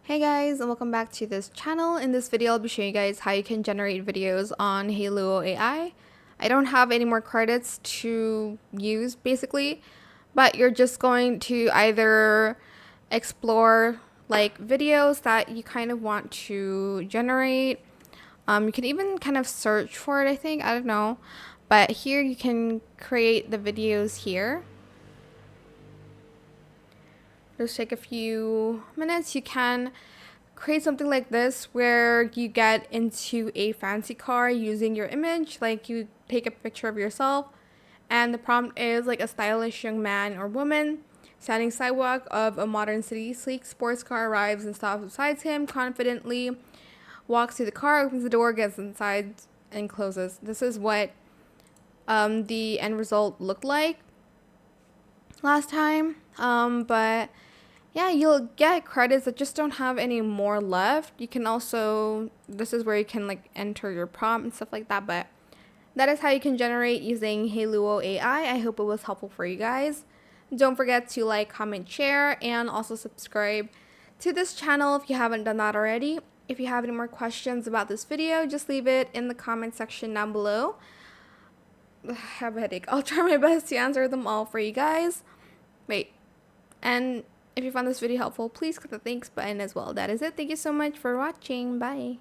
Hey guys, and welcome back to this channel. In this video, I'll be showing you guys how you can generate videos on Hailuo AI. I don't have any more credits to use basically, but you're just going to either explore like videos that you kind of want to generate. You can even kind of search for it, I think, I don't know. But here you can create the videos here. Just take a few minutes. You can create something like this where you get into a fancy car using your image, like you take a picture of yourself and the prompt is like a stylish young man or woman standing sidewalk of a modern city. Sleek sports car arrives and stops beside him confidently, walks to the car, opens the door, gets inside and closes. This is what the end result looked like last time, but yeah, you'll get credits that just don't have any more left. You can also, this is where you can like enter your prompt and stuff like that, but that is how you can generate using Hailuo AI. I hope it was helpful for you guys. Don't forget to like, comment, share, and also subscribe to this channel if you haven't done that already. If you have any more questions about this video, just leave it in the comment section down below. I have a headache. I'll try my best to answer them all for you guys. Wait, and if you found this video helpful, please click the thanks button as well. That is it. Thank you so much for watching. Bye.